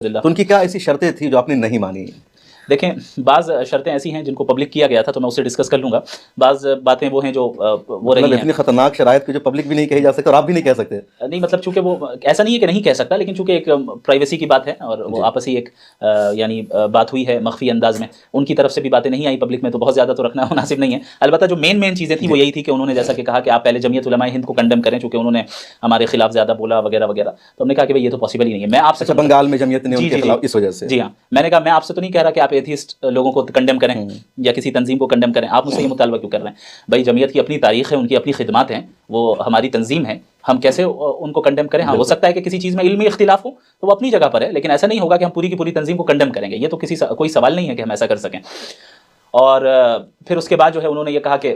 تو ان کی کیا ایسی شرطیں تھیں جو آپ نے نہیں مانی؟ دیکھیں بعض شرطیں ایسی ہیں جن کو پبلک کیا گیا تھا تو میں اسے ڈسکس کر لوں گا. بعض باتیں وہ ہیں جو وہ رہی ہیں اتنی خطرناک شرائط کی جو پبلک بھی نہیں کہی جا سکتی اور آپ بھی نہیں کہہ سکتے. نہیں مطلب چونکہ وہ ایسا نہیں ہے کہ نہیں کہہ سکتا، لیکن چونکہ ایک پرائیویسی کی بات ہے اور وہ آپسی ایک یعنی بات ہوئی ہے مخفی انداز میں، ان کی طرف سے بھی باتیں نہیں آئی پبلک میں، تو بہت زیادہ تو رکھنا مناسب نہیں ہے. البتہ جو مین چیزیں تھیں وہ یہی تھی کہ انہوں نے جیسا کہ کہا کہ آپ پہلے جمعیت علماء ہند کو کنڈم کریں چونکہ انہوں نے ہمارے خلاف زیادہ بولا وغیرہ وغیرہ. تو ہم نے کہا کہ بھائی یہ تو پاسبل ہی نہیں ہے. میں آپ سے بنگال میں جمعیت نے ان کے خلاف اس وجہ سے، جی ہاں، میں نے کہا میں آپ سے تو نہیں کہہ رہا کہ آپ ایتھیسٹ لوگوں کو کنڈم کریں یا کسی تنظیم کو کنڈم کریں. آپ مجھ سے یہ مطالبہ کیوں کر رہے ہیں؟ بھائی جمعیت کی اپنی تاریخ ہے، ان کی اپنی خدمات ہیں، وہ ہماری تنظیم ہے، ہم کیسے ان کو کنڈم کریں؟ ہاں ہو سکتا ہے کہ کسی چیز میں علمی اختلاف ہو تو وہ اپنی جگہ پر ہے، لیکن ایسا نہیں ہوگا کہ ہم پوری کی پوری تنظیم کو کنڈم کریں گے. یہ تو کوئی سوال نہیں ہے کہ ہم ایسا کر سکیں. اور پھر اس کے بعد جو ہے انہوں نے یہ کہا کہ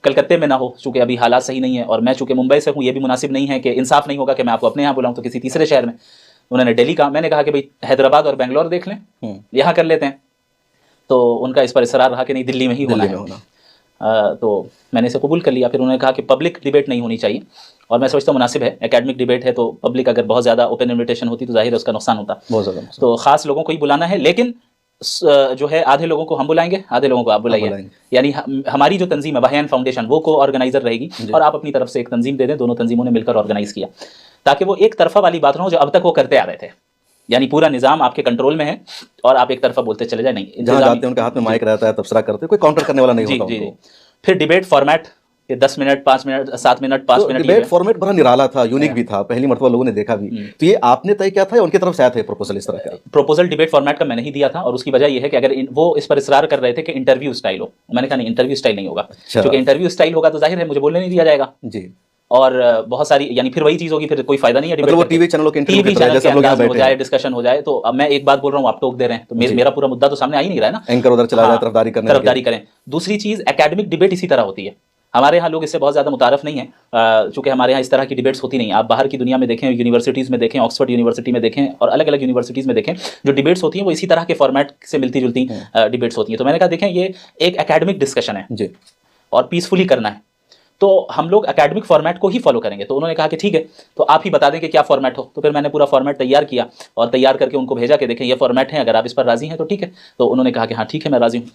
کلکتے میں نہ ہو چونکہ ابھی حالات صحیح نہیں ہیں، اور میں چونکہ ممبئی سے ہوں یہ بھی مناسب نہیں ہے کہ انصاف نہیں ہوگا کہ میں آپ کو اپنے یہاں بلاؤں تو کسی تیسرے شہر میں. انہوں نے دہلی کہا. میں نے کہا کہ بھائی حیدرآباد اور بنگلور دیکھ لیں، یہاں کر لیتے ہیں. تو ان کا اس پر اصرار رہا کہ نہیں دلی میں ہی ہونا ہے. تو میں نے اسے قبول کر لیا. پھر انہوں نے کہا کہ پبلک ڈیبیٹ نہیں ہونی چاہیے، اور میں سمجھتا ہوں مناسب ہے. اکیڈمک ڈیبیٹ ہے تو پبلک اگر بہت زیادہ اوپن انویٹیشن ہوتی تو ظاہر ہے اس کا نقصان ہوتا. تو خاص لوگوں کو ہی بلانا ہے، لیکن جو ہے آدھے لوگوں کو ہم بلائیں گے، آدھے لوگوں کو آپ بلائیے. یعنی ہماری جو تنظیم ہے بہیان فاؤنڈیشن وہ کو آرگنائزر رہے گی، اور آپ اپنی طرف سے ایک تنظیم دے دیں. دونوں تنظیموں نے مل کر آرگنائز کیا تاکہ وہ ایک طرفہ والی بات نہ ہو جو اب تک وہ کرتے آ رہے تھے. یعنی پورا نظام آپ کے کنٹرول میں ہے اور آپ ایک طرفہ بولتے چلے جائیں. نہیں، جہاں جاتے ہیں ان کے ہاتھ میں مائک رہتا ہے، تبصرہ کرتے، کوئی کاؤنٹر کرنے والا نہیں ہوتا. جی. پھر debate format 10 minute 5 minute 7 minute 5 minute. Debate format بڑا نرالا تھا، یونیک بھی تھا، پہلی مرتبہ لوگوں نے دیکھا بھی. تو یہ آپ نے طے کیا تھا یا ان کی طرف سے آیا تھا پروپوزل اس طرح کا؟ پروپوزل ڈیبیٹ فارمیٹ کا میں نہیں دیا تھا، اور اس کی وجہ یہ ہے کہ اگر وہ اس پر اصرار کر رہے تھے کہ انٹرویو اسٹائل ہو، میں نے کہا نہیں انٹرویو اسٹائل نہیں ہوگا. کیونکہ انٹرویو اسٹائل ہوگا تو ظاہر ہے مجھے بولنے نہیں دیا جائے گا. جی. اور بہت ساری یعنی پھر وہی چیز ہوگی، پھر کوئی فائدہ نہیں ہے. مطلب وہ ٹی وی چینلوں کے انٹرویو ہو جائے، ڈسکشن ہو جائے. تو اب میں ایک بات بول رہا ہوں آپ ٹوک دے رہے ہیں، تو میرا پورا مدعا تو سامنے آ ہی نہیں رہا ہے نا. اینکر ادھر چلا جائے، طرفداری کریں. دوسری چیز اکیڈمک ڈیبیٹ اسی طرح ہوتی ہے. ہمارے ہاں لوگ اس سے بہت زیادہ متعارف نہیں ہیں، چونکہ ہمارے ہاں اس طرح کی ڈیبیٹس ہوتی نہیں. آپ باہر کی دنیا میں دیکھیں، یونیورسٹیز میں دیکھیں، آکسفورڈ یونیورسٹی میں دیکھیں، اور الگ الگ یونیورسٹیز میں دیکھیں، جو ڈیبیٹس ہوتی ہیں وہ اسی طرح کے فارمیٹ سے ملتی جلتی ڈیبیٹس ہوتی ہیں. تو میں نے کہا دیکھیں یہ ایک اکیڈمک ڈسکشن ہے اور پیسفلی کرنا ہے، تو ہم لوگ اکیڈمک فارمیٹ کو ہی فالو کریں گے. تو انہوں نے کہا کہ ٹھیک ہے، تو آپ ہی بتا دیں کہ کیا فارمیٹ ہو. تو پھر میں نے پورا فارمیٹ تیار کیا اور تیار کر کے ان کو بھیجا کہ دیکھیں یہ فارمیٹ ہے، اگر آپ اس پر راضی ہیں تو ٹھیک ہے. تو انہوں نے کہا کہ ہاں ٹھیک ہے میں راضی ہوں.